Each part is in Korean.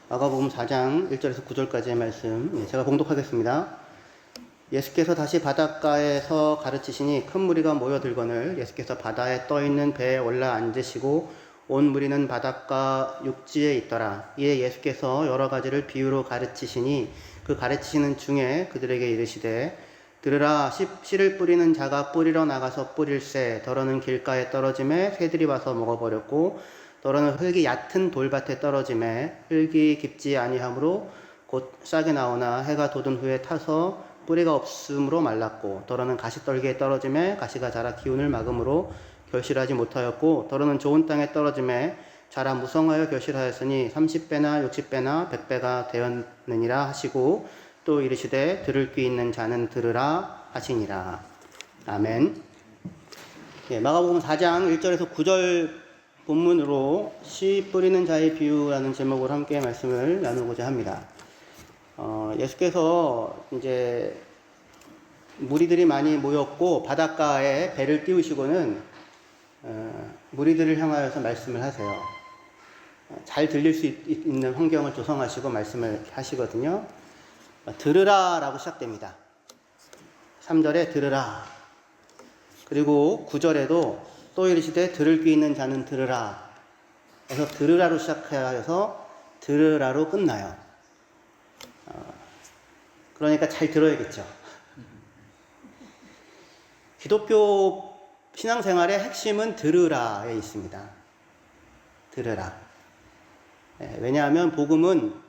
마가복음 4장 1절에서 9절까지의 말씀 제가 봉독하겠습니다. 예수께서 다시 바닷가에서 가르치시니 큰 무리가 모여들거늘 예수께서 바다에 떠있는 배에 올라 앉으시고 온 무리는 바닷가 육지에 있더라. 이에 예수께서 여러 가지를 비유로 가르치시니 그 가르치시는 중에 그들에게 이르시되 들으라, 씨를 뿌리는 자가 뿌리러 나가서 뿌릴새 더러는 길가에 떨어짐에 새들이 와서 먹어버렸고 더러는 흙이 얕은 돌밭에 떨어짐에 흙이 깊지 아니하므로 곧 싹이 나오나 해가 돋은 후에 타서 뿌리가 없으므로 말랐고 더러는 가시떨기에 떨어짐에 가시가 자라 기운을 막음으로 결실하지 못하였고 더러는 좋은 땅에 떨어짐에 자라 무성하여 결실하였으니 30배나 60배나 100배가 되었느니라 하시고 또 이르시되 들을 귀 있는 자는 들으라 하시니라. 아멘. 마가복음 4장 1절에서 9절 본문으로 씨 뿌리는 자의 비유라는 제목으로 함께 말씀을 나누고자 합니다. 예수께서 이제 무리들이 많이 모였고 바닷가에 배를 띄우시고는 무리들을 향하여서 말씀을 하세요. 잘 들릴 수 있는 환경을 조성하시고 말씀을 하시거든요. 들으라 라고 시작됩니다. 3절에 들으라. 그리고 9절에도 또 이르시되 들을 귀 있는 자는 들으라. 그래서 들으라로 시작해서 들으라로 끝나요. 그러니까 잘 들어야겠죠. 기독교 신앙생활의 핵심은 들으라에 있습니다. 들으라. 왜냐하면 복음은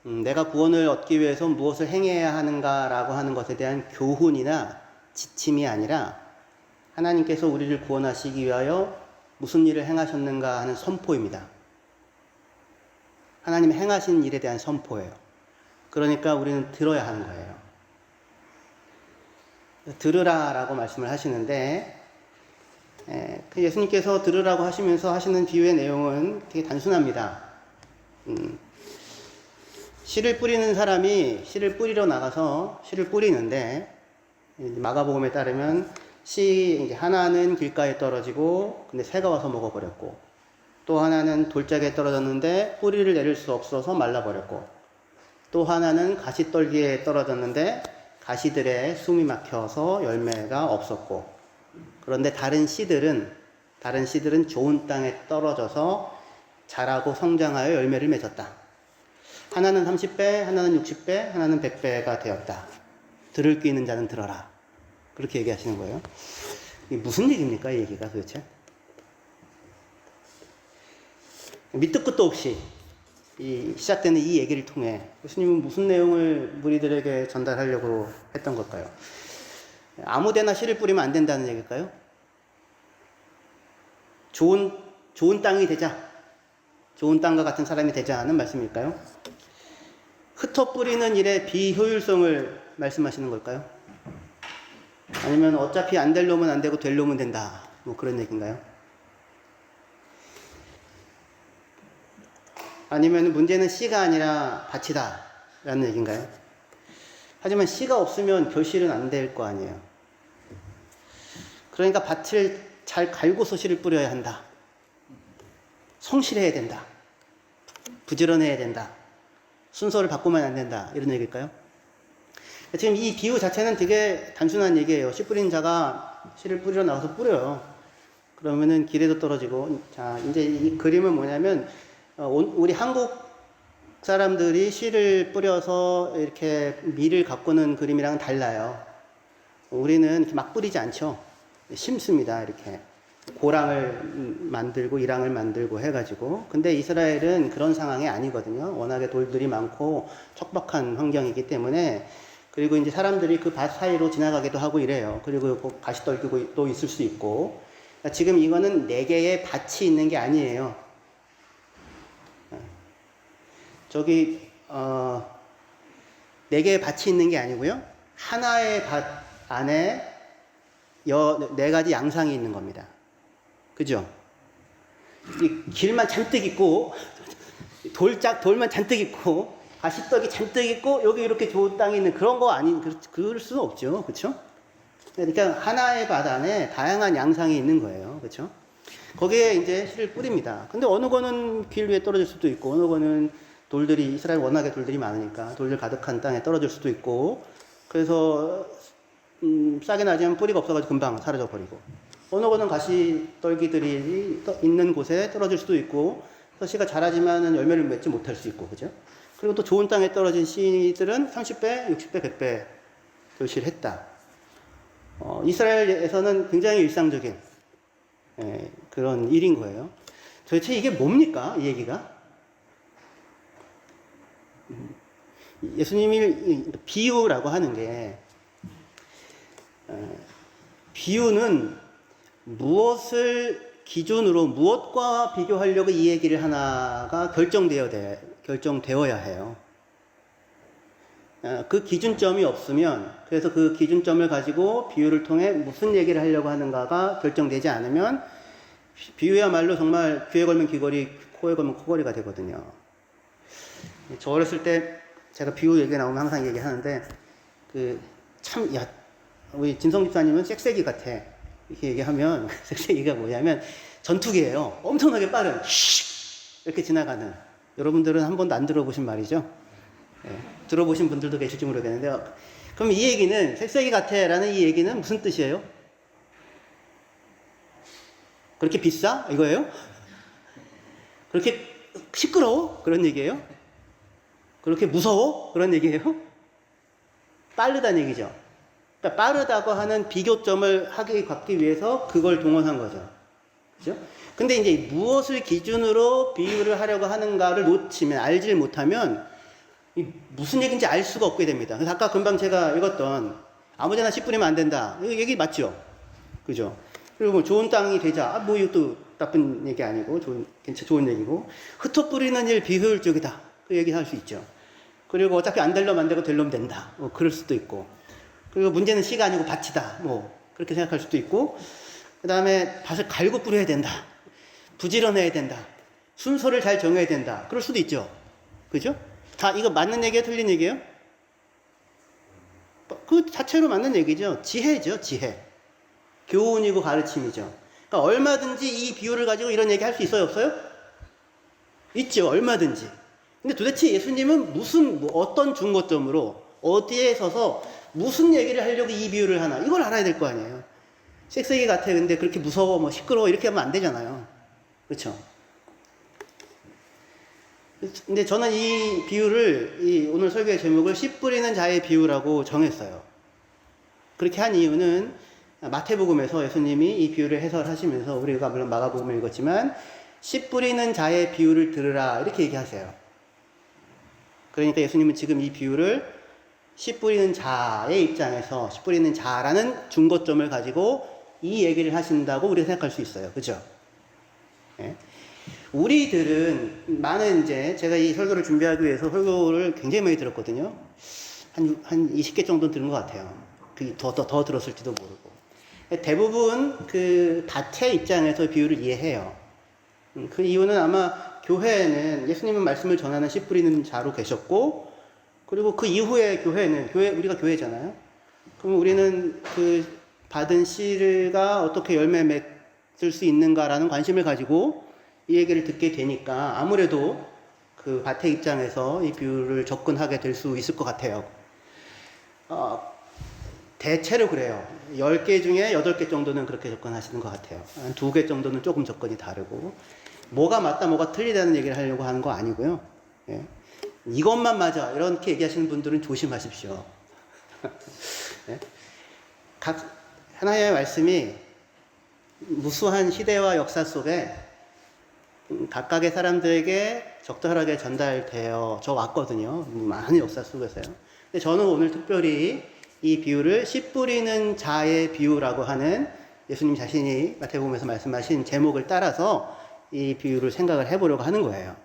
내가 구원을 얻기 위해서 무엇을 행해야 하는가라고 하는 것에 대한 교훈이나 지침이 아니라 하나님께서 우리를 구원하시기 위하여 무슨 일을 행하셨는가 하는 선포입니다. 하나님이 행하신 일에 대한 선포예요. 그러니까 우리는 들어야 하는 거예요. 들으라라고 말씀을 하시는데 예수님께서 들으라고 하시면서 하시는 비유의 내용은 되게 단순합니다. 씨를 뿌리는 사람이 씨를 뿌리러 나가서 씨를 뿌리는데 마가복음에 따르면 씨 하나는 길가에 떨어지고 근데 새가 와서 먹어버렸고 또 하나는 돌짝에 떨어졌는데 뿌리를 내릴 수 없어서 말라버렸고 또 하나는 가시떨기에 떨어졌는데 가시들에 숨이 막혀서 열매가 없었고 그런데 다른 씨들은 좋은 땅에 떨어져서 자라고 성장하여 열매를 맺었다. 하나는 30배, 하나는 60배, 하나는 100배가 되었다. 들을 귀 있는 자는 들어라. 그렇게 얘기하시는 거예요. 이게 무슨 얘기입니까, 이 얘기가 도대체? 밑도 끝도 없이 시작되는 이 얘기를 통해 예수님은 무슨 내용을 무리들에게 전달하려고 했던 걸까요? 아무데나 씨를 뿌리면 안 된다는 얘기일까요? 좋은 땅이 되자, 좋은 땅과 같은 사람이 되자 하는 말씀일까요? 흩어 뿌리는 일의 비효율성을 말씀하시는 걸까요? 아니면 어차피 안 될 놈은 안 되고 될 놈은 된다. 뭐 그런 얘기인가요? 아니면 문제는 씨가 아니라 밭이다. 라는 얘기인가요? 하지만 씨가 없으면 결실은 안 될 거 아니에요. 그러니까 밭을 잘 갈고서 씨를 뿌려야 한다. 성실해야 된다. 부지런해야 된다. 순서를 바꾸면 안 된다. 이런 얘기일까요? 지금 이 비유 자체는 되게 단순한 얘기예요. 씨 뿌리는 자가 씨를 뿌리러 나가서 뿌려요. 그러면은 길에도 떨어지고. 자, 이제 이 그림은 뭐냐면, 우리 한국 사람들이 씨를 뿌려서 이렇게 밀을 가꾸는 그림이랑은 달라요. 우리는 이렇게 막 뿌리지 않죠. 심습니다. 이렇게. 고랑을 만들고, 이랑을 만들고 해가지고. 근데 이스라엘은 그런 상황이 아니거든요. 워낙에 돌들이 많고 척박한 환경이기 때문에 그리고 이제 사람들이 그 밭 사이로 지나가기도 하고 이래요. 그리고 가시 떨기고 또 있을 수 있고. 그러니까 지금 이거는 4개의 밭이 있는 게 아니에요. 저기 4개의 밭이 있는 게 아니고요. 하나의 밭 안에 4가지 양상이 있는 겁니다. 그죠? 이 길만 잔뜩 있고 돌만 잔뜩 있고 가시떡이 잔뜩 있고 여기 이렇게 좋은 땅이 있는 그런 거 그럴 수는 없죠. 그렇죠? 그러니까 하나의 밭 안에 다양한 양상이 있는 거예요. 그렇죠? 거기에 이제 씨를 뿌립니다. 근데 어느 거는 길 위에 떨어질 수도 있고 어느 거는 돌들이 이스라엘 워낙에 돌들이 많으니까 돌들 가득한 땅에 떨어질 수도 있고 그래서 싹이 나지만 뿌리가 없어가지고 금방 사라져 버리고 어느 곳은 가시떨기들이 있는 곳에 떨어질 수도 있고 씨가 자라지만은 열매를 맺지 못할 수 있고 그죠? 그리고 또 좋은 땅에 떨어진 씨들은 30배, 60배, 100배 결실했다. 이스라엘에서는 굉장히 일상적인 그런 일인 거예요. 도대체 이게 뭡니까? 이 얘기가? 예수님이 비유라고 하는 게 비유는 무엇을 기준으로 무엇과 비교하려고 이 얘기를 하나가 결정되어야 해요. 그 기준점이 없으면 그래서 그 기준점을 가지고 비유를 통해 무슨 얘기를 하려고 하는가가 결정되지 않으면 비유야말로 정말 귀에 걸면 귀걸이, 코에 걸면 코걸이가 되거든요. 저 어렸을 때 제가 비유 얘기 나오면 항상 얘기하는데 우리 진성 집사님은 쌕쌕이 같아 이렇게 얘기하면 쌕쌕이가 뭐냐면 전투기예요. 엄청나게 빠른 이렇게 지나가는. 여러분들은 한 번도 안 들어보신 말이죠. 들어보신 분들도 계실지 모르겠는데요. 그럼 이 얘기는 쌕쌕이 같아 라는 이 얘기는 무슨 뜻이에요? 그렇게 비싸? 이거예요? 그렇게 시끄러워? 그런 얘기예요? 그렇게 무서워? 그런 얘기예요? 빠르다는 얘기죠. 그러니까 빠르다고 하는 비교점을 갖기 위해서 그걸 동원한 거죠. 그죠? 근데 이제 무엇을 기준으로 비유를 하려고 하는가를 놓치면, 알질 못하면, 무슨 얘기인지 알 수가 없게 됩니다. 그래서 아까 금방 제가 읽었던, 아무데나 씨 뿌리면 안 된다. 이거 얘기 맞죠? 그죠? 그리고 뭐 좋은 땅이 되자. 뭐 이것도 나쁜 얘기 아니고, 좋은 얘기고. 흩어 뿌리는 일 비효율적이다. 그 얘기 할 수 있죠. 그리고 어차피 안 되려면 안 되고 되려면 된다. 뭐 그럴 수도 있고. 그리고 문제는 씨가 아니고 밭이다. 뭐 그렇게 생각할 수도 있고. 그 다음에 밭을 갈고 뿌려야 된다. 부지런해야 된다. 순서를 잘 정해야 된다. 그럴 수도 있죠. 그죠? 다 이거 맞는 얘기예요? 틀린 얘기예요? 그 자체로 맞는 얘기죠. 지혜죠. 지혜. 교훈이고 가르침이죠. 그러니까 얼마든지 이 비유를 가지고 이런 얘기 할 수 있어요? 없어요? 있죠. 얼마든지. 근데 도대체 예수님은 어떤 중고점으로 어디에 서서 무슨 얘기를 하려고 이 비유를 하나 이걸 알아야 될 거 아니에요. 섹스기 같아. 근데 그렇게 무서워, 뭐 시끄러워 이렇게 하면 안 되잖아요. 그렇죠? 근데 저는 이 비유를 오늘 설교의 제목을 씨 뿌리는 자의 비유라고 정했어요. 그렇게 한 이유는 마태복음에서 예수님이 이 비유를 해설하시면서 우리가 물론 마가복음을 읽었지만 씨 뿌리는 자의 비유를 들으라 이렇게 얘기하세요. 그러니까 예수님은 지금 이 비유를 씨 뿌리는 자의 입장에서 씨 뿌리는 자라는 중거점을 가지고 이 얘기를 하신다고 우리가 생각할 수 있어요. 그죠? 네. 우리들은 많은 제가 이 설교를 준비하기 위해서 설교를 굉장히 많이 들었거든요. 한 20개 정도 들은 것 같아요. 더 들었을지도 모르고. 대부분 그 밭의 입장에서 비유를 이해해요. 그 이유는 아마 교회에는 예수님은 말씀을 전하는 씨 뿌리는 자로 계셨고, 그리고 그 이후에 우리가 교회잖아요. 그럼 우리는 그 받은 씨가 어떻게 열매 맺을 수 있는가라는 관심을 가지고 이 얘기를 듣게 되니까 아무래도 그 밭의 입장에서 이 비유를 접근하게 될 수 있을 것 같아요. 대체로 그래요. 10개 중에 8개 정도는 그렇게 접근하시는 것 같아요. 한 2개 정도는 조금 접근이 다르고, 뭐가 맞다, 뭐가 틀리다는 얘기를 하려고 하는 거 아니고요. 예. 이것만 맞아. 이렇게 얘기하시는 분들은 조심하십시오. 예. 하나님의 말씀이 무수한 시대와 역사 속에 각각의 사람들에게 적절하게 전달되어 왔거든요. 많은 역사 속에서요. 근데 저는 오늘 특별히 이 비유를 씨 뿌리는 자의 비유라고 하는 예수님 자신이 마태복음에서 말씀하신 제목을 따라서 이 비유를 생각을 해보려고 하는 거예요.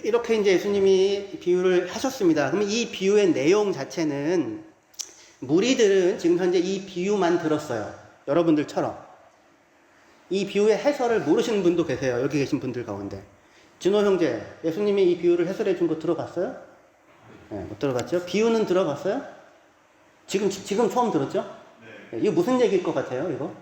이렇게 예수님이 비유를 하셨습니다. 그러면 이 비유의 내용 자체는 무리들은 지금 현재 이 비유만 들었어요. 여러분들처럼. 이 비유의 해설을 모르시는 분도 계세요. 여기 계신 분들 가운데. 진호 형제, 예수님이 이 비유를 해설해 준 거 들어봤어요? 네, 못 들어봤죠? 비유는 들어봤어요? 지금 처음 들었죠? 네. 이거 무슨 얘기일 것 같아요, 이거?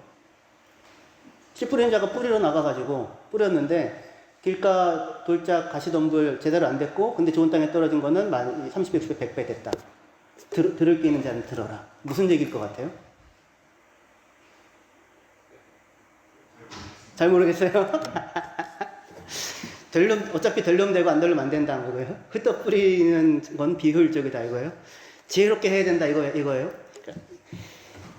씨 뿌리는 자가 뿌리러 나가가지고 뿌렸는데 길가, 돌짝, 가시덤불 제대로 안 됐고, 근데 좋은 땅에 떨어진 거는 30배, 60배, 100배 됐다. 들을 게 있는 자는 들어라. 무슨 얘기일 것 같아요? 잘 모르겠어요? 어차피 덜려면 되고 안 덜려면 안 된다는 거예요? 흩어 뿌리는 건 비효율적이다 이거예요? 지혜롭게 해야 된다 이거예요?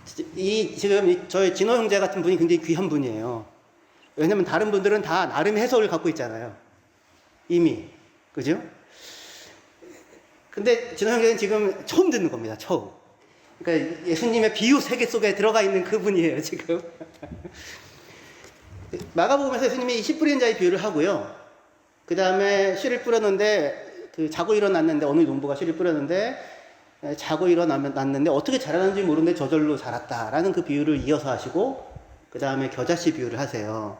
지금 저희 진호 형제 같은 분이 굉장히 귀한 분이에요. 왜냐면 다른 분들은 다 나름 해석을 갖고 있잖아요. 이미. 그죠? 근데 진호 형제는 지금 처음 듣는 겁니다. 처음. 그러니까 예수님의 비유 세계 속에 들어가 있는 그분이에요, 지금. 마가복음에서 예수님이 씨 뿌리는 자의 비유를 하고요. 그 다음에 씨를 뿌렸는데, 자고 일어났는데, 어느 농부가 씨를 뿌렸는데, 자고 일어났는데, 어떻게 자라는지 모르는데 저절로 자랐다라는 그 비유를 이어서 하시고, 그 다음에 겨자씨 비유를 하세요.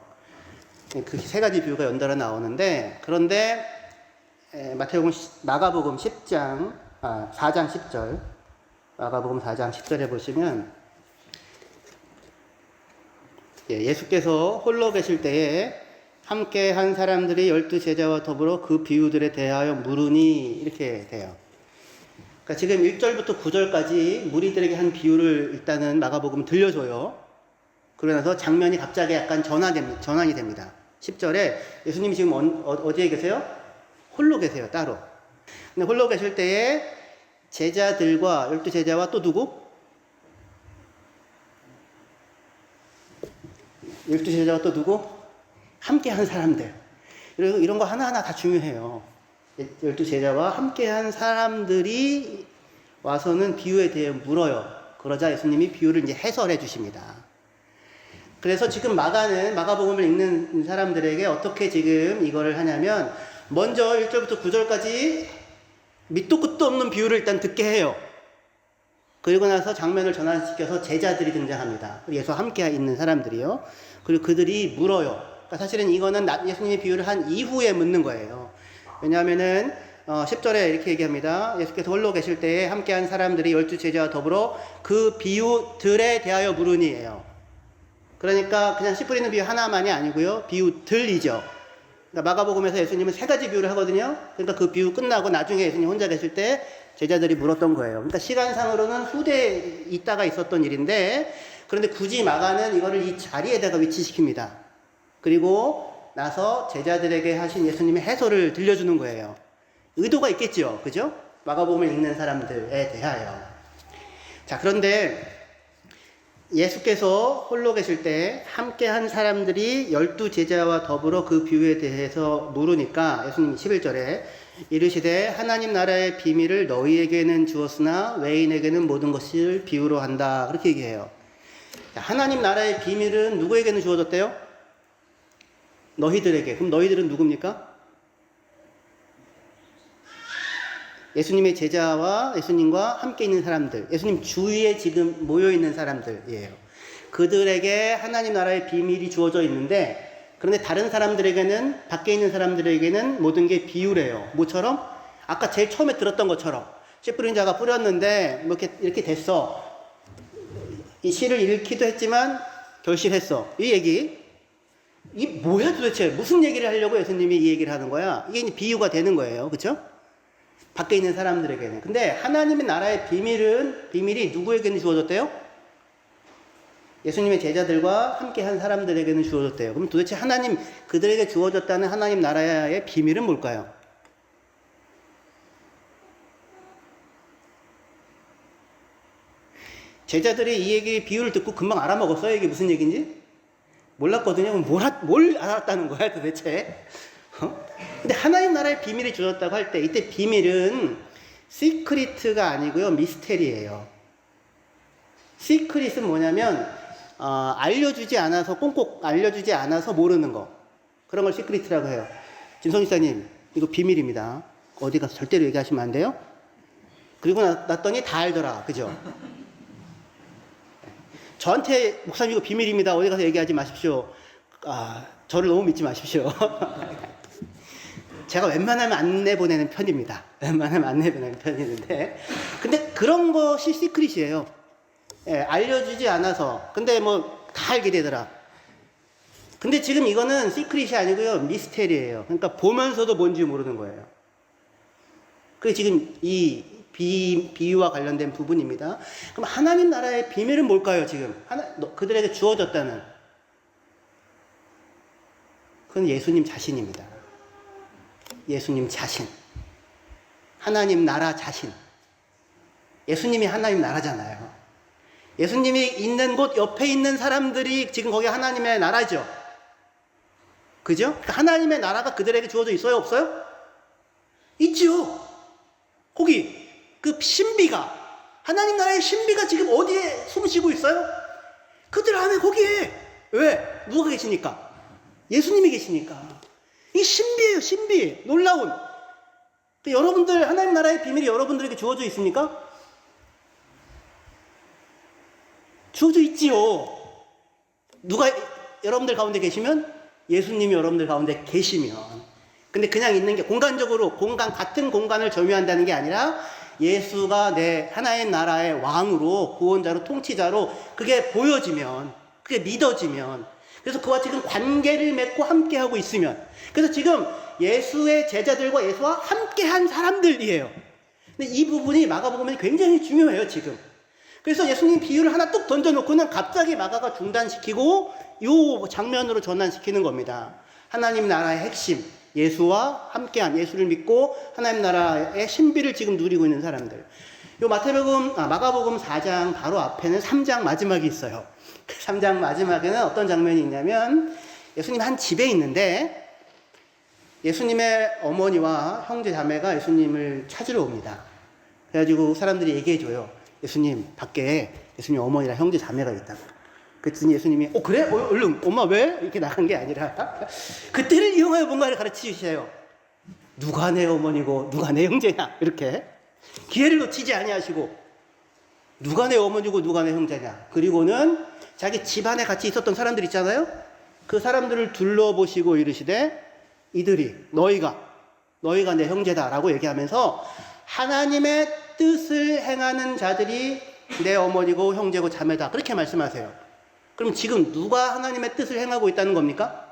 그 세 가지 비유가 연달아 나오는데, 그런데, 마가복음 4장 10절, 마가복음 4장 10절에 보시면, 예수께서 홀로 계실 때에 함께 한 사람들이 12제자와 더불어 그 비유들에 대하여 물으니 이렇게 돼요. 그러니까 지금 1절부터 9절까지 무리들에게 한 비유를 일단은 마가복음은 들려줘요. 그러고 나서 장면이 갑자기 약간 전환이 됩니다. 10절에 예수님이 지금 어디에 계세요? 홀로 계세요, 따로. 근데 홀로 계실 때에 제자들과 12제자와 또 누구? 12제자와 또 누구? 함께 한 사람들. 이런 거 하나하나 다 중요해요. 12제자와 함께 한 사람들이 와서는 비유에 대해 물어요. 그러자 예수님이 비유를 이제 해설해 주십니다. 그래서 지금 마가복음을 읽는 사람들에게 어떻게 지금 이거를 하냐면, 먼저 1절부터 9절까지 밑도 끝도 없는 비유를 일단 듣게 해요. 그리고 나서 장면을 전환시켜서 제자들이 등장합니다. 예수와 함께 있는 사람들이요. 그리고 그들이 물어요. 그러니까 사실은 이거는 예수님이 비유를 한 이후에 묻는 거예요. 왜냐하면은 10절에 이렇게 얘기합니다. 예수께서 홀로 계실 때에 함께한 사람들이 12제자와 더불어 그 비유들에 대하여 물으니예요. 그러니까 그냥 씨 뿌리는 비유 하나만이 아니고요. 비유들이죠. 그러니까 마가복음에서 예수님은 세 가지 비유를 하거든요. 그러니까 그 비유 끝나고 나중에 예수님 혼자 계실 때 제자들이 물었던 거예요. 그러니까 시간상으로는 후대에 있다가 있었던 일인데, 그런데 굳이 마가는 이거를 이 자리에다가 위치시킵니다. 그리고 나서 제자들에게 하신 예수님의 해설을 들려주는 거예요. 의도가 있겠죠. 그죠? 마가복음을 읽는 사람들에 대하여. 자, 그런데 예수께서 홀로 계실 때 함께 한 사람들이 12제자와 더불어 그 비유에 대해서 물으니까 예수님이 11절에 이르시되 하나님 나라의 비밀을 너희에게는 주었으나 외인에게는 모든 것을 비유로 한다. 그렇게 얘기해요. 자, 하나님 나라의 비밀은 누구에게는 주어졌대요? 너희들에게. 그럼 너희들은 누굽니까? 예수님의 제자와 예수님과 함께 있는 사람들, 예수님 주위에 지금 모여있는 사람들이에요. 그들에게 하나님 나라의 비밀이 주어져 있는데, 그런데 다른 사람들에게는, 밖에 있는 사람들에게는 모든 게 비유래요. 뭐처럼? 아까 제일 처음에 들었던 것처럼 씨 뿌린 자가 뿌렸는데 뭐 이렇게 됐어. 이 씨를 잃기도 했지만 결실했어. 이 얘기. 이게 뭐야 도대체? 무슨 얘기를 하려고 예수님이 이 얘기를 하는 거야? 이게 비유가 되는 거예요. 그쵸? 밖에 있는 사람들에게는. 근데 하나님의 나라의 비밀이 누구에게는 주어졌대요? 예수님의 제자들과 함께 한 사람들에게는 주어졌대요. 그럼 도대체 그들에게 주어졌다는 하나님 나라의 비밀은 뭘까요? 제자들이 이 비유를 듣고 금방 알아먹었어요. 이게 무슨 얘기인지? 몰랐거든요. 뭘 알았다는 거야 도대체? 근데 하나님 나라의 비밀이 주어졌다고 할 때, 이때 비밀은 시크릿가 아니고요, 미스테리예요. 시크릿은 뭐냐면 알려주지 않아서, 꽁꽁 알려주지 않아서 모르는 거, 그런 걸 시크릿이라고 해요. 진성 집사님, 이거 비밀입니다. 어디 가서 절대로 얘기하시면 안 돼요. 그리고 났더니 다 알더라. 그죠? 저한테 목사님 이거 비밀입니다. 어디 가서 얘기하지 마십시오. 저를 너무 믿지 마십시오. 제가 웬만하면 안 내보내는 편입니다. 웬만하면 안 내보내는 편이는데, 근데 그런 것이 시크릿이에요. 예, 알려주지 않아서. 근데 뭐 다 알게 되더라. 근데 지금 이거는 시크릿이 아니고요. 미스테리예요. 그러니까 보면서도 뭔지 모르는 거예요. 그게 지금 이 비유와 관련된 부분입니다. 그럼 하나님 나라의 비밀은 뭘까요, 지금? 그들에게 주어졌다는. 그건 예수님 자신입니다. 예수님 자신. 하나님 나라 자신. 예수님이 하나님 나라잖아요. 예수님이 있는 곳 옆에 있는 사람들이 지금 거기 하나님의 나라죠. 그죠? 그러니까 하나님의 나라가 그들에게 주어져 있어요, 없어요? 있죠. 거기 그 신비가, 하나님 나라의 신비가 지금 어디에 숨쉬고 있어요? 그들 안에 거기에. 왜? 누가 계시니까? 예수님이 계시니까. 이 신비예요, 신비. 놀라운. 여러분들 하나님 나라의 비밀이 여러분들에게 주어져 있습니까? 주어져 있지요. 누가 여러분들 가운데 계시면? 예수님이 여러분들 가운데 계시면. 근데 그냥 있는 게 공간적으로 같은 공간을 점유한다는 게 아니라 예수가 내 하나의 나라의 왕으로, 구원자로, 통치자로 그게 보여지면, 그게 믿어지면, 그래서 그와 지금 관계를 맺고 함께하고 있으면, 그래서 지금 예수의 제자들과 예수와 함께한 사람들이에요. 근데 이 부분이 마가복음에 굉장히 중요해요, 지금. 그래서 예수님 비유를 하나 뚝 던져놓고는 갑자기 마가가 중단시키고 이 장면으로 전환시키는 겁니다. 하나님 나라의 핵심, 예수와 함께한, 예수를 믿고 하나님 나라의 신비를 지금 누리고 있는 사람들. 요 마가복음 4장 바로 앞에는 3장 마지막이 있어요. 3장 마지막에는 어떤 장면이 있냐면 예수님 한 집에 있는데 예수님의 어머니와 형제 자매가 예수님을 찾으러 옵니다. 그래가지고 사람들이 얘기해줘요. 예수님 밖에 예수님 어머니랑 형제 자매가 있다고. 그랬더니 예수님이 그래? 얼른 엄마 왜? 이렇게 나간 게 아니라 그때를 이용하여 뭔가를 가르치셔요. 누가 내 어머니고 누가 내 형제냐, 이렇게 기회를 놓치지 아니하시고 누가 내 어머니고 누가 내 형제냐. 그리고는 자기 집안에 같이 있었던 사람들 있잖아요. 그 사람들을 둘러보시고 이르시되 이들이 너희가 내 형제다라고 얘기하면서 하나님의 뜻을 행하는 자들이 내 어머니고 형제고 자매다, 그렇게 말씀하세요. 그럼 지금 누가 하나님의 뜻을 행하고 있다는 겁니까?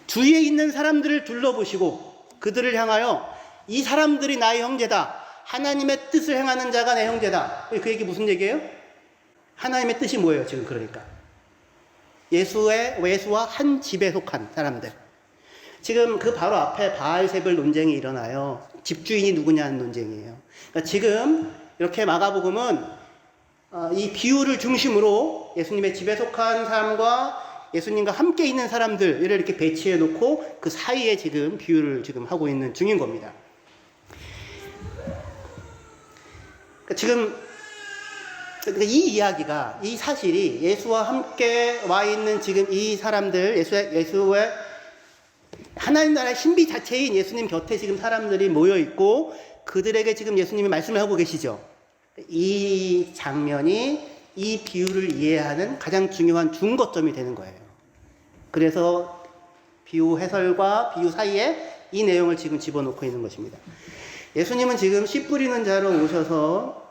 주위에 있는 사람들을 둘러보시고 그들을 향하여 이 사람들이 나의 형제다, 하나님의 뜻을 행하는 자가 내 형제다. 그 얘기 무슨 얘기예요? 하나님의 뜻이 뭐예요 지금? 그러니까 예수와 한 집에 속한 사람들. 지금 그 바로 앞에 바알세불 논쟁이 일어나요. 집주인이 누구냐는 논쟁이에요. 그러니까 지금 이렇게 마가복음은 이 비유를 중심으로 예수님의 집에 속한 사람과 예수님과 함께 있는 사람들을 이렇게 배치해 놓고 그 사이에 지금 비유를 지금 하고 있는 중인 겁니다. 그러니까 이 이야기가, 이 사실이 예수와 함께 와 있는 지금 이 사람들, 예수의 하나님 나라의 신비 자체인 예수님 곁에 지금 사람들이 모여 있고 그들에게 지금 예수님이 말씀을 하고 계시죠. 이 장면이 이 비유를 이해하는 가장 중요한 중거점이 되는 거예요. 그래서 비유 해설과 비유 사이에 이 내용을 지금 집어넣고 있는 것입니다. 예수님은 지금 씨 뿌리는 자로 오셔서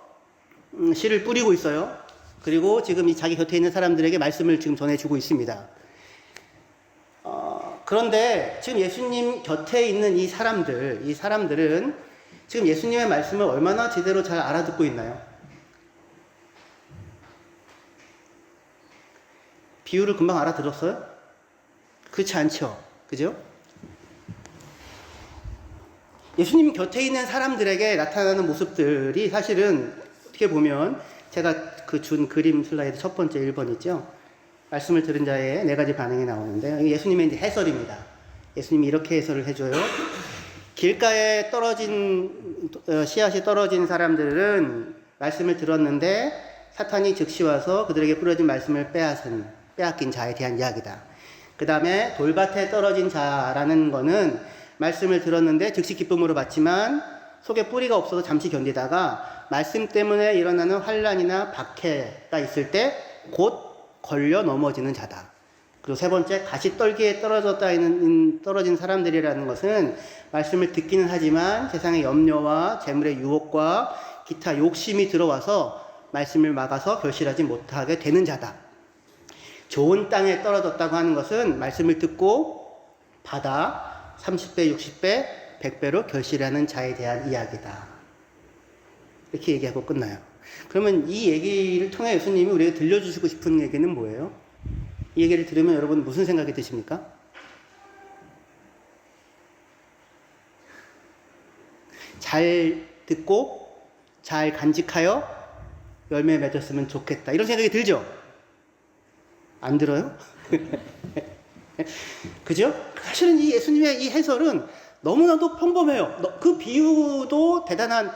씨를 뿌리고 있어요. 그리고 지금 이 자기 곁에 있는 사람들에게 말씀을 지금 전해주고 있습니다. 그런데 지금 예수님 곁에 있는 이 사람들은 지금 예수님의 말씀을 얼마나 제대로 잘 알아듣고 있나요? 비유를 금방 알아들었어요? 그렇지 않죠? 그죠? 예수님 곁에 있는 사람들에게 나타나는 모습들이 사실은 어떻게 보면 제가 준 그림 슬라이드 첫 번째 1번 있죠? 말씀을 들은 자의 4가지 반응이 나오는데 예수님의 이제 해설입니다. 예수님이 이렇게 해설을 해줘요. 길가에 씨앗이 떨어진 사람들은 말씀을 들었는데 사탄이 즉시 와서 그들에게 뿌려진 말씀을 빼앗긴 자에 대한 이야기다. 그 다음에 돌밭에 떨어진 자라는 거는 말씀을 들었는데 즉시 기쁨으로 받지만 속에 뿌리가 없어서 잠시 견디다가 말씀 때문에 일어나는 환난이나 박해가 있을 때 곧 걸려 넘어지는 자다. 그리고 세 번째, 가시떨기에 떨어진 사람들이라는 것은 말씀을 듣기는 하지만 세상의 염려와 재물의 유혹과 기타 욕심이 들어와서 말씀을 막아서 결실하지 못하게 되는 자다. 좋은 땅에 떨어졌다고 하는 것은 말씀을 듣고 받아 30배, 60배, 100배로 결실하는 자에 대한 이야기다. 이렇게 얘기하고 끝나요. 그러면 이 얘기를 통해 예수님이 우리에게 들려주시고 싶은 얘기는 뭐예요? 이 얘기를 들으면 여러분 무슨 생각이 드십니까? 잘 듣고 잘 간직하여 열매 맺었으면 좋겠다. 이런 생각이 들죠? 안 들어요? 그죠? 사실은 이 예수님의 이 해설은 너무나도 평범해요. 그 비유도 대단한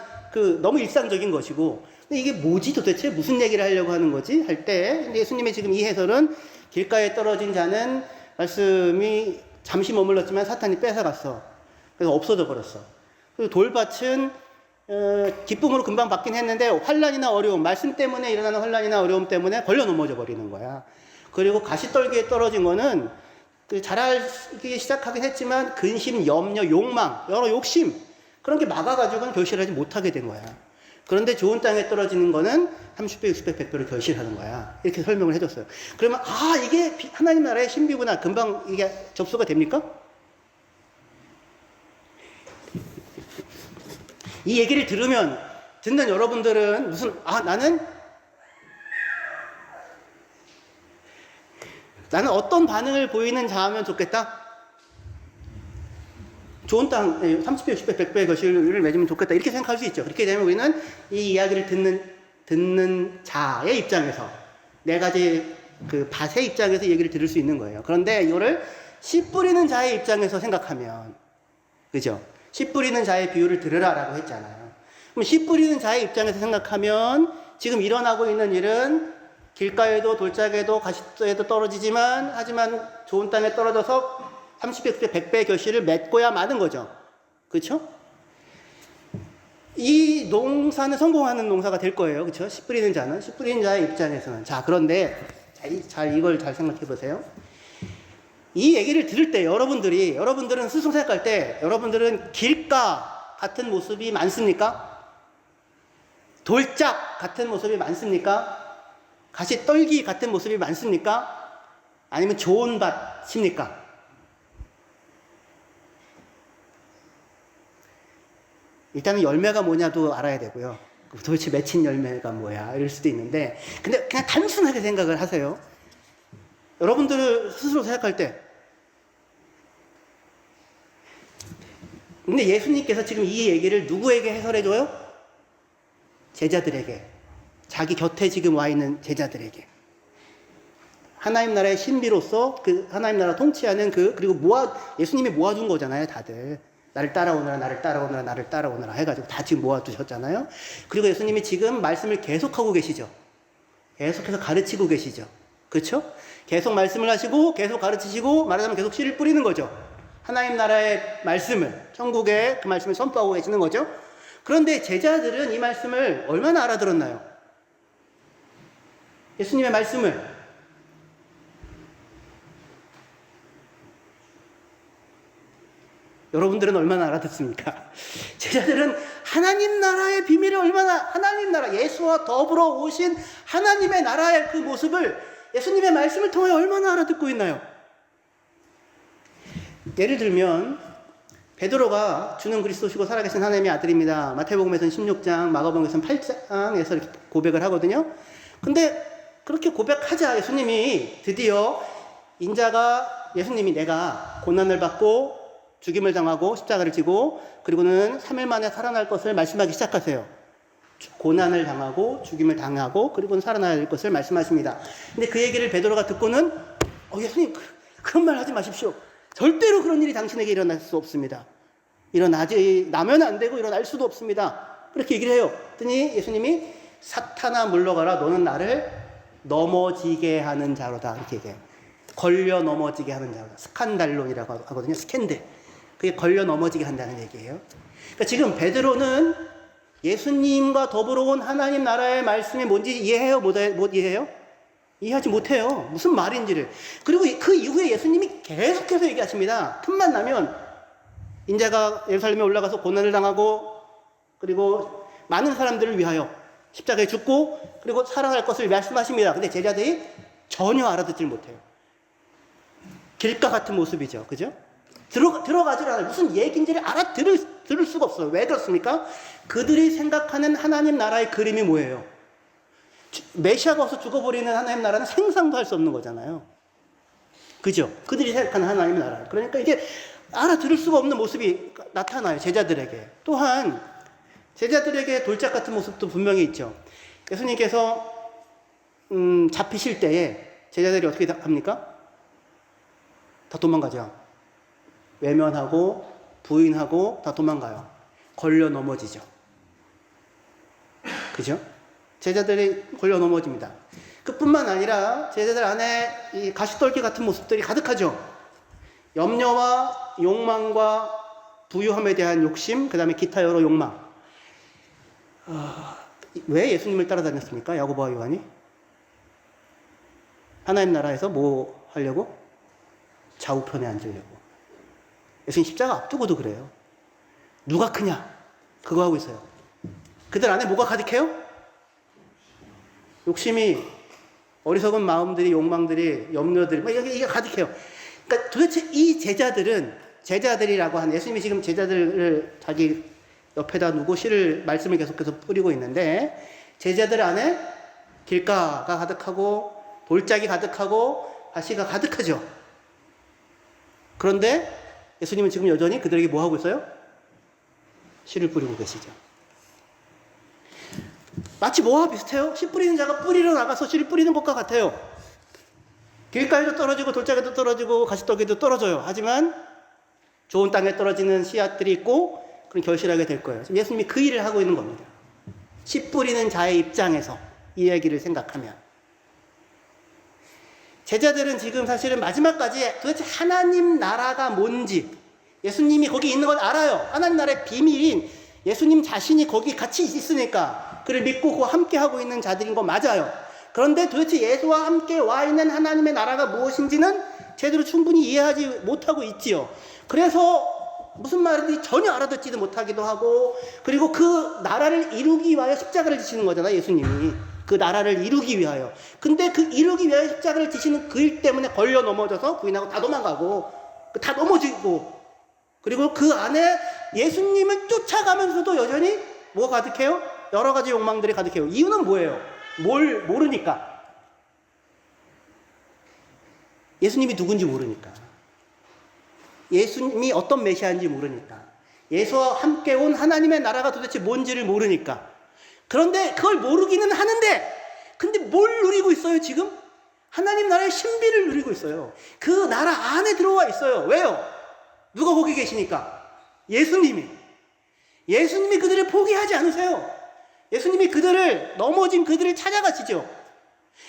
너무 일상적인 것이고, 근데 이게 뭐지 도대체? 무슨 얘기를 하려고 하는 거지? 할 때, 예수님의 지금 이 해설은 길가에 떨어진 자는 말씀이 잠시 머물렀지만 사탄이 뺏어갔어. 그래서 없어져 버렸어. 그리고 돌밭은 기쁨으로 금방 받긴 했는데 환난이나 어려움, 말씀 때문에 일어나는 환난이나 어려움 때문에 걸려 넘어져 버리는 거야. 그리고 가시떨기에 떨어진 거는 자라기 시작하긴 했지만 근심, 염려, 욕망, 여러 욕심 그런 게 막아가지고는 결실하지 못하게 된 거야. 그런데 좋은 땅에 떨어지는 거는 30배, 60배, 100배로 결실하는 거야. 이렇게 설명을 해줬어요. 그러면 이게 하나님 나라의 신비구나. 금방 이게 접수가 됩니까? 이 얘기를 듣는 여러분들은 나는 어떤 반응을 보이는 자하면 좋겠다? 좋은 땅, 30배, 60배, 100배의 결실을 맺으면 좋겠다. 이렇게 생각할 수 있죠. 그렇게 되면 우리는 이 이야기를 듣는 자의 입장에서, 네 가지 밭의 입장에서 얘기를 들을 수 있는 거예요. 그런데 이거를 씨 뿌리는 자의 입장에서 생각하면, 그죠? 씨 뿌리는 자의 비유를 들으라라고 했잖아요. 그럼 씨 뿌리는 자의 입장에서 생각하면 지금 일어나고 있는 일은 길가에도 돌짝에도 가시에도 떨어지지만 하지만 좋은 땅에 떨어져서 30배, 100배의 결실을 맺고야 마는 거죠. 그렇죠? 이 농사는 성공하는 농사가 될 거예요. 그렇죠? 씨 뿌리는 자는, 씨 뿌리는 자의 입장에서는. 자, 그런데 이걸 잘 생각해 보세요. 이 얘기를 들을 때 여러분들은 스스로 생각할 때 여러분들은 길가 같은 모습이 많습니까? 돌짝 같은 모습이 많습니까? 가시떨기 같은 모습이 많습니까? 아니면 좋은 밭입니까? 일단은 열매가 뭐냐도 알아야 되고요. 도대체 맺힌 열매가 뭐야? 이럴 수도 있는데, 근데 그냥 단순하게 생각을 하세요. 여러분들 스스로 생각할 때. 근데 예수님께서 지금 이 얘기를 누구에게 해설해줘요? 제자들에게. 자기 곁에 지금 와 있는 제자들에게. 하나님 나라의 신비로서 하나님 나라 통치하는 그리고 예수님이 모아둔 거잖아요, 다들. 나를 따라오너라, 나를 따라오너라, 나를 따라오너라 해가지고 다 지금 모아두셨잖아요. 그리고 예수님이 지금 말씀을 계속하고 계시죠. 계속해서 가르치고 계시죠. 그렇죠? 계속 말씀을 하시고 계속 가르치시고 말하자면 계속 씨를 뿌리는 거죠. 하나님 나라의 말씀을, 천국의 그 말씀을 선포하고 계시는 거죠. 그런데 제자들은 이 말씀을 얼마나 알아들었나요? 예수님의 말씀을. 여러분들은 얼마나 알아듣습니까? 제자들은 하나님 나라의 비밀을 하나님 나라, 예수와 더불어 오신 하나님의 나라의 그 모습을 예수님의 말씀을 통해 얼마나 알아듣고 있나요? 예를 들면 베드로가 주는 그리스도시고 살아계신 하나님의 아들입니다. 마태복음에서는 16장, 마가복음에서는 8장에서 이렇게 고백을 하거든요. 근데 그렇게 고백하자 예수님이 드디어 예수님이 내가 고난을 받고 죽임을 당하고 십자가를 지고 그리고는 3일 만에 살아날 것을 말씀하기 시작하세요. 고난을 당하고 죽임을 당하고 그리고는 살아날 것을 말씀하십니다. 근데 그 얘기를 베드로가 듣고는 예수님 그런 말 하지 마십시오. 절대로 그런 일이 당신에게 일어날 수 없습니다. 나면 안 되고 일어날 수도 없습니다. 그렇게 얘기를 해요. 그랬더니 예수님이 사탄아 물러가라, 너는 나를 넘어지게 하는 자로다, 이렇게 얘기해요. 걸려 넘어지게 하는 자로다. 스칸달론이라고 하거든요. 스캔들. 그게 걸려 넘어지게 한다는 얘기예요. 그러니까 지금 베드로는 예수님과 더불어 온 하나님 나라의 말씀이 뭔지 이해해요? 못 이해해요? 이해하지 못해요. 무슨 말인지를. 그리고 그 이후에 예수님이 계속해서 얘기하십니다. 틈만 나면 인자가 예루살렘에 올라가서 고난을 당하고 그리고 많은 사람들을 위하여 십자가에 죽고 그리고 살아날 것을 말씀하십니다. 근데 제자들이 전혀 알아듣질 못해요. 길가 같은 모습이죠. 그죠? 들어가질 않아요. 무슨 얘기인지를 들을 수가 없어요. 왜 그렇습니까? 그들이 생각하는 하나님 나라의 그림이 뭐예요? 메시아가 와서 죽어버리는 하나님 나라는 생상도 할 수 없는 거잖아요. 그죠? 그들이 생각하는 하나님 나라. 그러니까 이게 알아들을 수가 없는 모습이 나타나요. 제자들에게. 또한 제자들에게 돌짝 같은 모습도 분명히 있죠. 예수님께서 잡히실 때에 제자들이 어떻게 합니까? 다 도망가죠. 외면하고 부인하고 다 도망가요. 걸려 넘어지죠. 그죠? 제자들이 걸려 넘어집니다. 그뿐만 아니라 제자들 안에 이 가시떨기 같은 모습들이 가득하죠. 염려와 욕망과 부유함에 대한 욕심, 그 다음에 기타 여러 욕망. 왜 예수님을 따라다녔습니까? 야고보와 요한이? 하나님 나라에서 뭐 하려고? 좌우편에 앉으려고. 예수님 십자가 앞두고도 그래요. 누가 크냐? 그거 하고 있어요. 그들 안에 뭐가 가득해요? 욕심이, 어리석은 마음들이, 욕망들이, 염려들이, 이게 가득해요. 그러니까 도대체 이 제자들이라고 하는, 예수님이 지금 제자들을 자기 옆에다 두고 말씀을 계속해서 뿌리고 있는데, 제자들 안에 길가가 가득하고, 돌짝이 가득하고, 가시가 가득하죠. 그런데 예수님은 지금 여전히 그들에게 뭐 하고 있어요? 씨를 뿌리고 계시죠. 마치 뭐와 비슷해요? 씨 뿌리는 자가 뿌리러 나가서 씨를 뿌리는 것과 같아요. 길가에도 떨어지고 돌짝에도 떨어지고 가시떡에도 떨어져요. 하지만 좋은 땅에 떨어지는 씨앗들이 있고 그런 결실하게 될 거예요. 지금 예수님이 그 일을 하고 있는 겁니다. 씨 뿌리는 자의 입장에서 이 얘기를 생각하면. 제자들은 지금 사실은 마지막까지 도대체 하나님 나라가 뭔지, 예수님이 거기 있는 걸 알아요. 하나님 나라의 비밀인 예수님 자신이 거기 같이 있으니까 그를 믿고 그 함께 하고 있는 자들인 거 맞아요. 그런데 도대체 예수와 함께 와 있는 하나님의 나라가 무엇인지는 제대로 충분히 이해하지 못하고 있지요. 그래서 무슨 말인지 전혀 알아듣지도 못하기도 하고, 그리고 그 나라를 이루기 위하여 십자가를 지시는 거잖아요, 예수님이. 그 나라를 이루기 위하여. 근데 그 이루기 위하여 십자가를 지시는 그 일 때문에 걸려 넘어져서 부인하고 다 도망가고, 다 넘어지고, 그리고 그 안에 예수님을 쫓아가면서도 여전히 뭐가 가득해요? 여러 가지 욕망들이 가득해요. 이유는 뭐예요? 뭘 모르니까. 예수님이 누군지 모르니까. 예수님이 어떤 메시아인지 모르니까. 예수와 함께 온 하나님의 나라가 도대체 뭔지를 모르니까. 그런데 그걸 모르기는 하는데, 근데 뭘 누리고 있어요, 지금? 하나님 나라의 신비를 누리고 있어요. 그 나라 안에 들어와 있어요. 왜요? 누가 거기 계시니까? 예수님이 그들을 포기하지 않으세요. 예수님이 넘어진 그들을 찾아가시죠.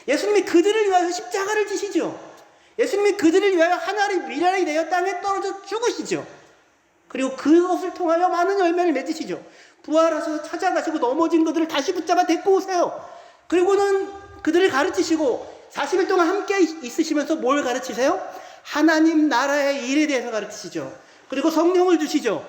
예수님이 그들을 위하여 십자가를 지시죠. 예수님이 그들을 위하여 하나의 미랄이 되어 땅에 떨어져 죽으시죠. 그리고 그것을 통하여 많은 열매를 맺으시죠. 부활하셔서 찾아가시고 넘어진 그들을 다시 붙잡아 데리고 오세요. 그리고는 그들을 가르치시고 40일 동안 함께 있으시면서 뭘 가르치세요? 하나님 나라의 일에 대해서 가르치시죠. 그리고 성령을 주시죠.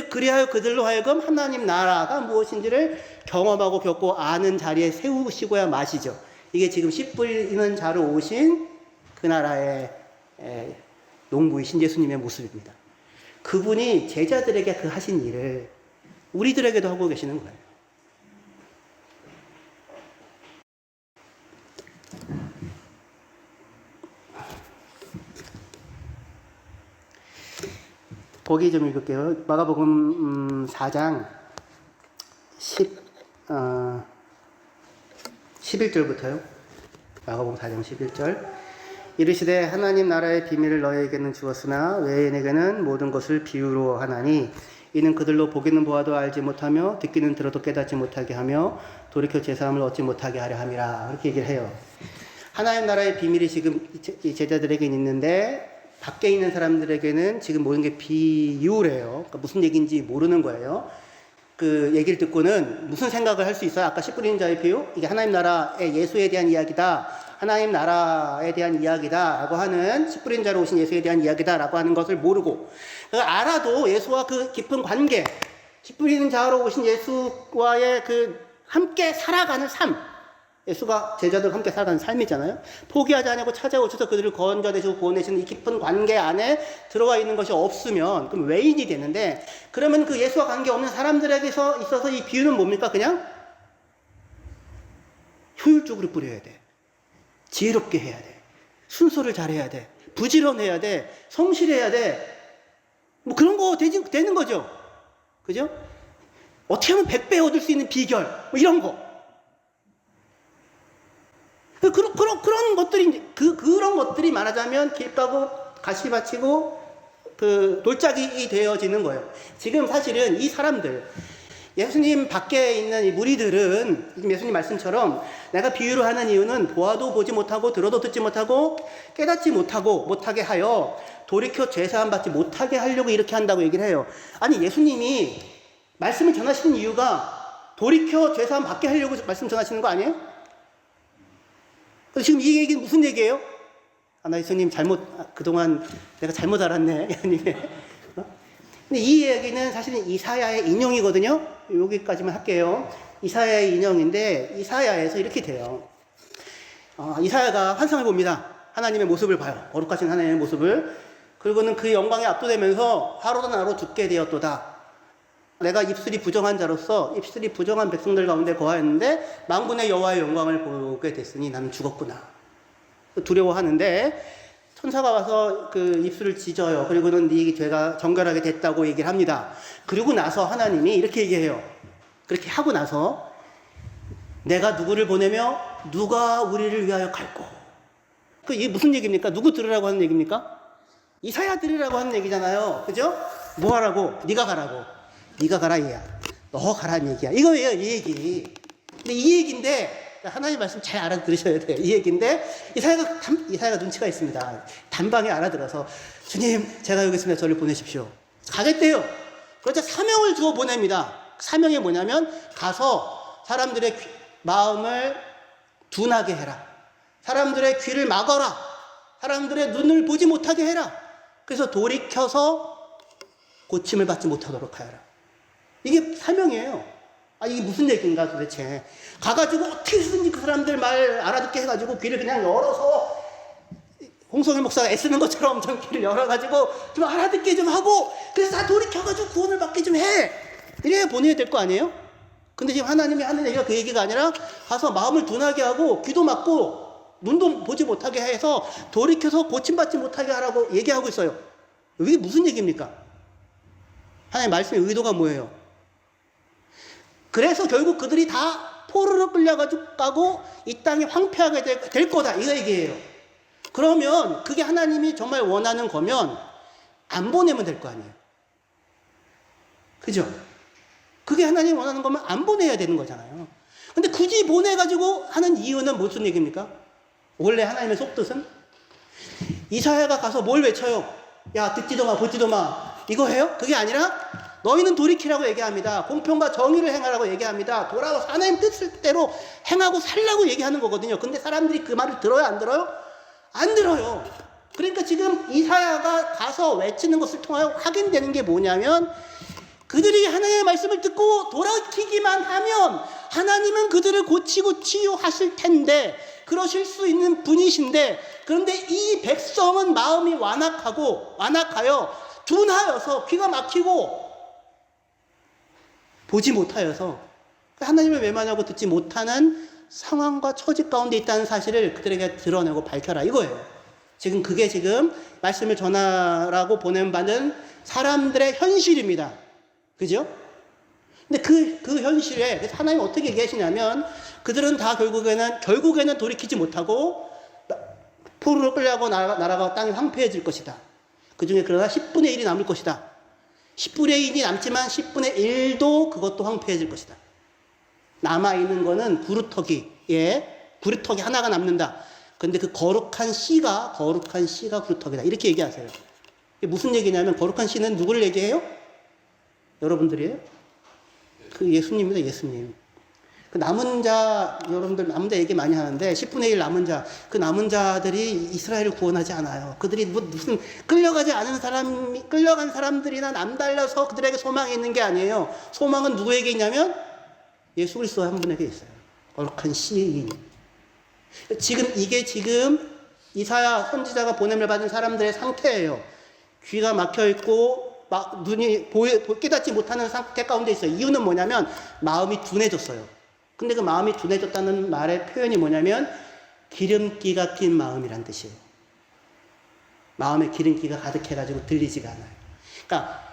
그리하여 그들로 하여금 하나님 나라가 무엇인지를 경험하고 겪고 아는 자리에 세우시고야 마시죠. 이게 지금 씨 뿌리는 자로 오신 그 나라의 농부이신 예수님의 모습입니다. 그분이 제자들에게 그 하신 일을 우리들에게도 하고 계시는 거예요. 보기 좀 읽을게요. 마가복음 4장 11절부터요. 마가복음 4장 11절. 이르시되 하나님 나라의 비밀을 너희에게는 주었으나 외인에게는 모든 것을 비유로 하나니 이는 그들로 보기는 보아도 알지 못하며 듣기는 들어도 깨닫지 못하게 하며 돌이켜 제사함을 얻지 못하게 하려 함이라. 그렇게 얘기를 해요. 하나님 나라의 비밀이 지금 이 제자들에게는 있는데 밖에 있는 사람들에게는 지금 모든 게 비유래요. 그러니까 무슨 얘기인지 모르는 거예요. 그 얘기를 듣고는 무슨 생각을 할 수 있어요? 아까 씨 뿌리는 자의 비유? 이게 하나님 나라의 예수에 대한 이야기다. 하나님 나라에 대한 이야기다 라고 하는 씨 뿌린 자로 오신 예수에 대한 이야기다 라고 하는 것을 모르고, 알아도 예수와 그 깊은 관계, 씨 뿌리는 자로 오신 예수와의 그 함께 살아가는 삶, 예수가 제자들과 함께 살아가는 삶이잖아요. 포기하지 않고 찾아오셔서 그들을 건져내시고 구원내시는 이 깊은 관계 안에 들어와 있는 것이 없으면 그럼 외인이 되는데, 그러면 그 예수와 관계없는 사람들에게 있어서 이 비유는 뭡니까? 그냥 효율적으로 뿌려야 돼. 지혜롭게 해야 돼. 순서를 잘해야 돼. 부지런해야 돼. 성실해야 돼. 뭐 그런 거 되는 거죠. 그죠? 어떻게 하면 100배 얻을 수 있는 비결, 뭐 이런 거. 그런 것들이, 그런 것들이 말하자면 길가고 가시밭이고 돌짝이 되어지는 거예요. 지금 사실은 이 사람들, 예수님 밖에 있는 이 무리들은 예수님 말씀처럼 내가 비유로 하는 이유는 보아도 보지 못하고 들어도 듣지 못하고 깨닫지 못하게 하여 돌이켜 죄사함 받지 못하게 하려고 이렇게 한다고 얘기를 해요. 아니, 예수님이 말씀을 전하시는 이유가 돌이켜 죄사함 받게 하려고 말씀 전하시는 거 아니에요? 지금 이 얘기는 무슨 얘기예요? 나 예수님 그동안 내가 잘못 알았네. 근데 이 얘기는 사실은 이사야의 인용이거든요. 여기까지만 할게요. 이사야의 인용인데, 이사야에서 이렇게 돼요. 이사야가 환상을 봅니다. 하나님의 모습을 봐요. 거룩하신 하나님의 모습을. 그리고는 그 영광에 압도되면서 화로도 나로 죽게 되었도다. 내가 입술이 부정한 자로서 입술이 부정한 백성들 가운데 거하였는데 만군의 여호와의 영광을 보게 됐으니 나는 죽었구나. 두려워하는데 천사가 와서 그 입술을 찢어요. 그리고는 네 죄가 정결하게 됐다고 얘기를 합니다. 그리고 나서 하나님이 이렇게 얘기해요. 그렇게 하고 나서 내가 누구를 보내며 누가 우리를 위하여 갈고. 이게 무슨 얘기입니까? 누구 들으라고 하는 얘기입니까? 이사야 들으라고 하는 얘기잖아요. 그죠? 뭐 하라고? 네가 가라고. 네가 가라 얘야. 너 가라는 얘기야. 이거예요, 이 얘기. 근데 이 얘기인데 하나님 말씀 잘 알아들으셔야 돼요. 이 얘기인데 이사야가 눈치가 있습니다. 단방에 알아들어서 주님, 제가 여기 있습니다. 저를 보내십시오. 가겠대요. 그러자 사명을 주어 보냅니다. 사명이 뭐냐면 가서 사람들의 마음을 둔하게 해라. 사람들의 귀를 막아라. 사람들의 눈을 보지 못하게 해라. 그래서 돌이켜서 고침을 받지 못하도록 하여라. 이게 사명이에요. 이게 무슨 얘기인가 도대체. 가가지고 어떻게 해서든지 그 사람들 말 알아듣게 해가지고 귀를 그냥 열어서 홍성일 목사가 애쓰는 것처럼 좀 귀를 열어가지고 좀 알아듣게 좀 하고, 그래서 다 돌이켜가지고 구원을 받게 좀 해. 이래야 보내야 될 거 아니에요? 근데 지금 하나님이 하는 얘기가 그 얘기가 아니라 가서 마음을 둔하게 하고 귀도 막고 눈도 보지 못하게 해서 돌이켜서 고침받지 못하게 하라고 얘기하고 있어요. 이게 무슨 얘기입니까? 하나님 말씀의 의도가 뭐예요? 그래서 결국 그들이 다 포로로 끌려가고 이 땅이 황폐하게 될 거다, 이거 얘기예요. 그러면 그게 하나님이 정말 원하는 거면 안 보내면 될 거 아니에요. 그죠? 그게 하나님이 원하는 거면 안 보내야 되는 거잖아요. 근데 굳이 보내가지고 하는 이유는 무슨 얘기입니까? 원래 하나님의 속뜻은? 이사야가 가서 뭘 외쳐요? 야, 듣지도 마, 보지도 마. 이거 해요? 그게 아니라 너희는 돌이키라고 얘기합니다. 공평과 정의를 행하라고 얘기합니다. 돌아와서 하나님 뜻대로 행하고 살라고 얘기하는 거거든요. 근데 사람들이 그 말을 들어요? 안 들어요? 안 들어요. 그러니까 지금 이사야가 가서 외치는 것을 통하여 확인되는 게 뭐냐면, 그들이 하나님의 말씀을 듣고 돌이키기만 하면 하나님은 그들을 고치고 치유하실 텐데, 그러실 수 있는 분이신데, 그런데 이 백성은 마음이 완악하여 둔하여서 귀가 막히고 보지 못하여서 하나님을 외면하고 듣지 못하는 상황과 처지 가운데 있다는 사실을 그들에게 드러내고 밝혀라, 이거예요. 지금 그게 지금 말씀을 전하라고 보낸받은 사람들의 현실입니다. 그죠? 근데 그 현실에, 그래서 하나님 어떻게 얘기하시냐면, 그들은 다 결국에는 돌이키지 못하고 포로로 끌려가고 나라가 땅이 황폐해질 것이다. 그 중에 그러나 10분의 1이 남을 것이다. 10분의 1이 남지만 10분의 1도 그것도 황폐해질 것이다. 남아있는 거는 구루터기 하나가 남는다. 근데 그 거룩한 씨가 구루터기다. 이렇게 얘기하세요. 이게 무슨 얘기냐면, 거룩한 씨는 누구를 얘기해요? 여러분들이에요? 그 예수님입니다, 예수님. 그 남은 자, 여러분들 남은 자 얘기 많이 하는데, 10분의 1 남은 자, 그 남은 자들이 이스라엘을 구원하지 않아요. 그들이 무슨 끌려간 사람들이나 남달라서 그들에게 소망이 있는 게 아니에요. 소망은 누구에게 있냐면 예수 그리스도 한 분에게 있어요. 거룩한 씨인. 지금 이사야 선지자가 보냄을 받은 사람들의 상태예요. 귀가 막혀 있고 막 눈이 깨닫지 못하는 상태 가운데 있어요. 이유는 뭐냐면 마음이 둔해졌어요. 근데 그 마음이 둔해졌다는 말의 표현이 뭐냐면 기름기가 낀 마음이란 뜻이에요. 마음에 기름기가 가득해가지고 들리지가 않아요. 그러니까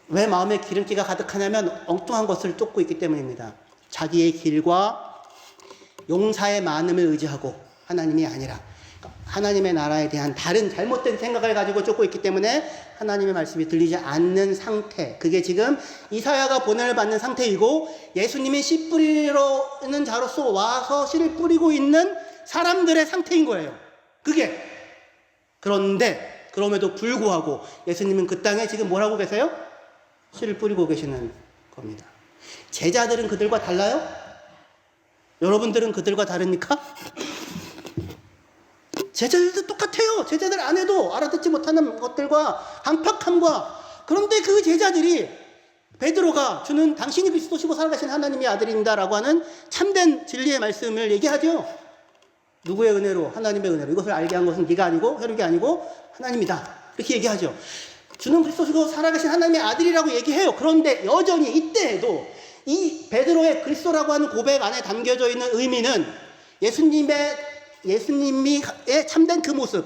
왜 마음에 기름기가 가득하냐면 엉뚱한 것을 쫓고 있기 때문입니다. 자기의 길과 용사의 많음을 의지하고 하나님이 아니라 하나님의 나라에 대한 다른 잘못된 생각을 가지고 쫓고 있기 때문에 하나님의 말씀이 들리지 않는 상태, 그게 지금 이사야가 보냄을 받는 상태이고 예수님이 씨 뿌리러는 자로서 와서 씨를 뿌리고 있는 사람들의 상태인 거예요. 그게. 그런데 그럼에도 불구하고 예수님은 그 땅에 지금 뭘 하고 계세요? 씨를 뿌리고 계시는 겁니다. 제자들은 그들과 달라요? 여러분들은 그들과 다릅니까? 제자들도 똑같아요. 제자들 안에도 알아듣지 못하는 것들과 강팍함과, 그런데 그 제자들이 베드로가 주는 당신이 그리스도시고 살아가신 하나님의 아들입니다라고 하는 참된 진리의 말씀을 얘기하죠. 누구의 은혜로? 하나님의 은혜로. 이것을 알게 한 것은 네가 아니고 혈육이 아니고 하나님이다. 이렇게 얘기하죠. 주는 그리스도시고 살아가신 하나님의 아들이라고 얘기해요. 그런데 여전히 이때에도 이 베드로의 그리스도라고 하는 고백 안에 담겨져 있는 의미는 예수님의 참된 그 모습,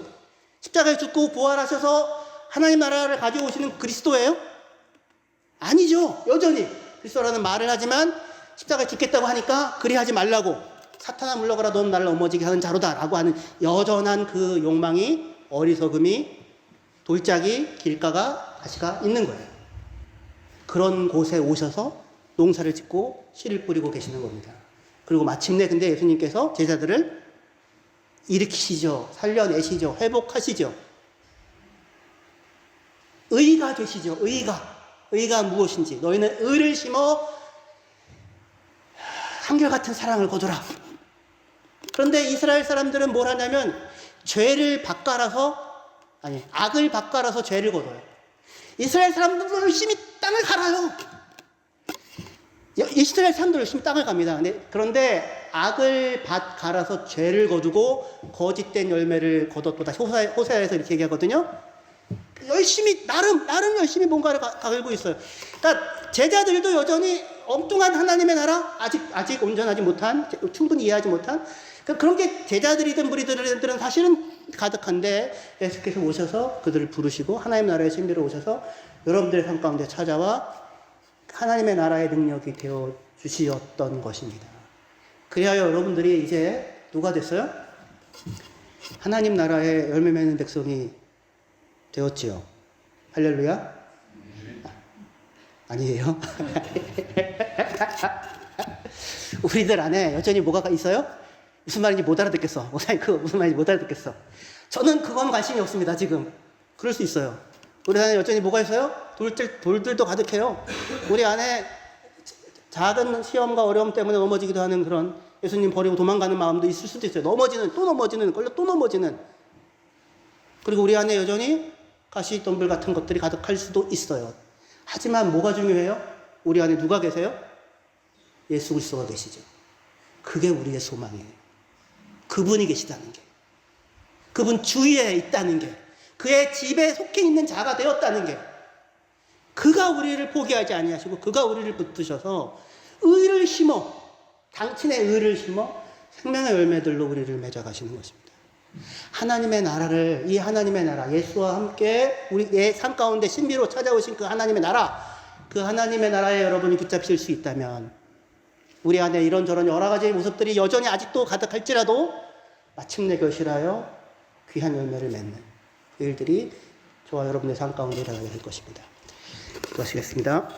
십자가에 죽고 부활하셔서 하나님 나라를 가져오시는 그리스도예요? 아니죠. 여전히 그리스도라는 말을 하지만 십자가에 죽겠다고 하니까 그리 하지 말라고, 사탄아 물러가라 넌 나를 넘어지게 하는 자로다 라고 하는 여전한 그 욕망이, 어리석음이, 돌짝이, 길가가, 가시가 있는 거예요. 그런 곳에 오셔서 농사를 짓고 씨를 뿌리고 계시는 겁니다. 그리고 마침내 근데 예수님께서 제자들을 일으키시죠. 살려내시죠. 회복하시죠. 의가 되시죠. 의가 무엇인지. 너희는 의를 심어 한결같은 사랑을 거두라. 그런데 이스라엘 사람들은 뭘 하냐면 악을 밭갈아서 죄를 거둬요. 이스라엘 사람들은 열심히 땅을 갈아요. 이스라엘 사람들 열심히 땅을 갑니다. 그런데 악을 갈아서 죄를 거두고 거짓된 열매를 거뒀도다. 호세아에서 이렇게 얘기하거든요. 열심히 나름 열심히 뭔가를 갈고 있어요. 그러니까 제자들도 여전히 엉뚱한 하나님의 나라, 아직 온전하지 못한, 충분히 이해하지 못한 그런 게 제자들이든 무리들은 사실은 가득한데 예수께서 오셔서 그들을 부르시고 하나님 나라의 신비로 오셔서 여러분들의 삶 가운데 찾아와 하나님의 나라의 능력이 되어 주시었던 것입니다. 그리하여 여러분들이 이제 누가 됐어요? 하나님 나라의 열매 맺는 백성이 되었지요. 할렐루야? 아니에요? 우리들 안에 여전히 뭐가 있어요? 무슨 말인지 못 알아듣겠어. 무슨 말인지 못 알아듣겠어. 저는 그건 관심이 없습니다, 지금. 그럴 수 있어요. 우리 안에 여전히 뭐가 있어요? 돌들도 가득해요. 우리 안에 작은 시험과 어려움 때문에 넘어지기도 하는 그런 예수님 버리고 도망가는 마음도 있을 수도 있어요. 또 넘어지는. 그리고 우리 안에 여전히 가시덤불 같은 것들이 가득할 수도 있어요. 하지만 뭐가 중요해요? 우리 안에 누가 계세요? 예수 그리스도가 계시죠. 그게 우리의 소망이에요. 그분이 계시다는 게. 그분 주위에 있다는 게. 그의 집에 속해 있는 자가 되었다는 게. 그가 우리를 포기하지 아니하시고 그가 우리를 붙드셔서 의를 심어, 당신의 의를 심어 생명의 열매들로 우리를 맺어가시는 것입니다. 하나님의 나라를, 이 하나님의 나라, 예수와 함께 우리의 삶 가운데 신비로 찾아오신 그 하나님의 나라, 그 하나님의 나라에 여러분이 붙잡힐 수 있다면 우리 안에 이런저런 여러 가지 모습들이 여전히 아직도 가득할지라도 마침내 결실하여 귀한 열매를 맺는 그 일들이 저와 여러분의 삶 가운데 일어나게 될 것입니다. 기도하시겠습니다.